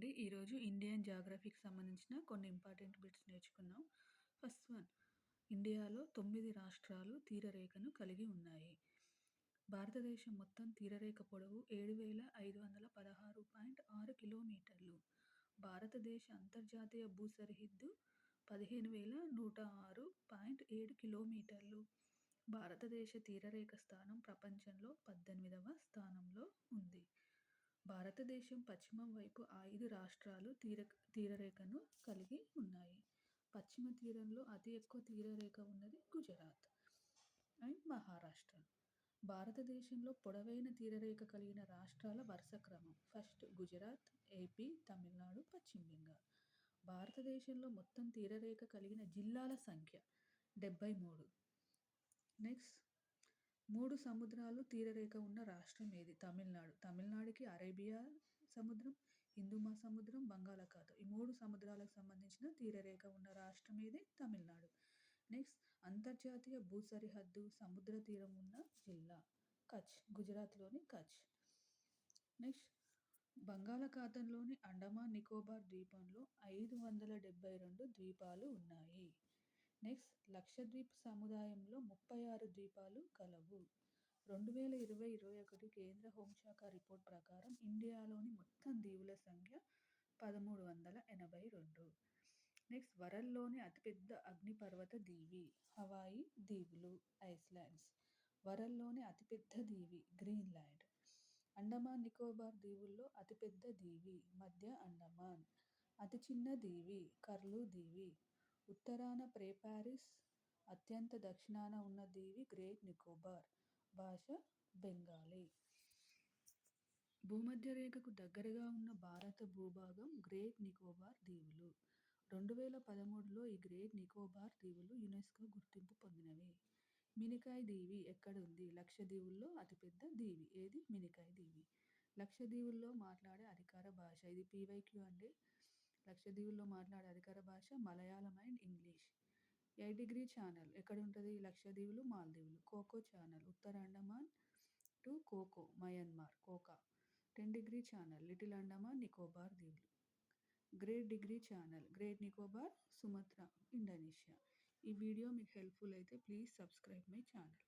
అండి. ఈరోజు ఇండియన్ జియోగ్రఫీకి సంబంధించిన కొన్ని ఇంపార్టెంట్ బిట్స్ నేర్చుకుందాం. ఫస్ట్ వన్, ఇండియాలో 9 రాష్ట్రాలు తీరరేఖను కలిగి ఉన్నాయి. భారతదేశం మొత్తం తీరరేఖ పొడవు 7516.6 కిలోమీటర్లు. భారతదేశ అంతర్జాతీయ భూ సరిహద్దు 15106.7 కిలోమీటర్లు. భారతదేశ తీరరేఖ స్థానం ప్రపంచంలో 18వ స్థానంలో ఉంది. భారతదేశం పశ్చిమం వైపు 5 రాష్ట్రాలు తీరరేఖను కలిగి ఉన్నాయి. పశ్చిమ తీరంలో అతి ఎక్కువ తీరరేఖ ఉన్నది గుజరాత్ అండ్ మహారాష్ట్ర. భారతదేశంలో పొడవైన తీరరేఖ కలిగిన రాష్ట్రాల వరుస క్రమం: ఫస్ట్ గుజరాత్, ఏపీ, తమిళనాడు, పశ్చిమ బెంగాల్. భారతదేశంలో మొత్తం తీరరేఖ కలిగిన జిల్లాల సంఖ్య 73. నెక్స్ట్, 3 సముద్రాలు తీరరేఖ ఉన్న రాష్ట్రం ఏది? తమిళనాడు. తమిళనాడుకి అరేబియా సముద్రం, హిందూ మహాసముద్రం, బంగాళాఖాతం, ఈ 3 సముద్రాలకు సంబంధించిన తీరరేఖ ఉన్న రాష్ట్రం ఏది? తమిళనాడు. నెక్స్ట్, అంతర్జాతీయ భూ సరిహద్దు సముద్ర తీరం ఉన్న జిల్లా కచ్, గుజరాత్లోని కచ్. నెక్స్ట్, బంగాళాఖాతంలోని అండమాన్ నికోబార్ ద్వీపంలో 572 ద్వీపాలు ఉన్నాయి. నెక్స్ట్, లక్షద్వీప్ సముదాయంలో 36 ద్వీపాలు కలవు. 2020-21 కేంద్ర హోంశాఖ రిపోర్ట్ ప్రకారం ఇండియాలోని మొత్తం దీవుల సంఖ్య 1382. నెక్స్ట్, వరల్డ్లోని అతిపెద్ద అగ్నిపర్వత దీవి హవాయి దీవులు, ఐస్లాండ్స్. వరల్డ్లోని అతిపెద్ద దీవి గ్రీన్లాండ్. అండమాన్ నికోబార్ దీవుల్లో అతిపెద్ద దీవి మధ్య అండమాన్. అతి చిన్న దీవి కర్లు దీవి. ఉత్తరాన ప్రేపారిస్. అత్యంత దక్షిణాన ఉన్న దీవి గ్రేట్ నికోబార్. భాష బెంగాలీ. భూమధ్య రేఖకు దగ్గరగా ఉన్న భారత భూభాగం గ్రేట్ నికోబార్ దీవులు. 2013లో ఈ గ్రేట్ నికోబార్ దీవులు యునెస్కో గుర్తింపు పొందినవి. మినికాయ్ దీవి ఎక్కడ ఉంది? లక్షద్వీపుల్లో అతిపెద్ద దీవి ఏది? మినికాయ్ దీవి. లక్షద్వీపుల్లో మాట్లాడే అధికార భాష, ఇది PYQ అండి. లక్షద్వీపుల్లో మాట్లాడే అధికార భాష మలయాళం అండ్ ఇంగ్లీష్. 8° ఛానల్ ఎక్కడ ఉంటుంది? లక్షద్వీపులు, మాల్దీవులు. కోకో ఛానల్ ఉత్తర అండమాన్ టు కోకో మయన్మార్ కోకా. 10° ఛానల్ లిటిల్ అండమాన్ నికోబార్ దీవులు. Great degree channel great Nicobar Sumatra Indonesia. ఈ వీడియో మీకు హెల్ప్ఫుల్ అయితే ప్లీజ్ సబ్స్క్రైబ్ మై ఛానల్.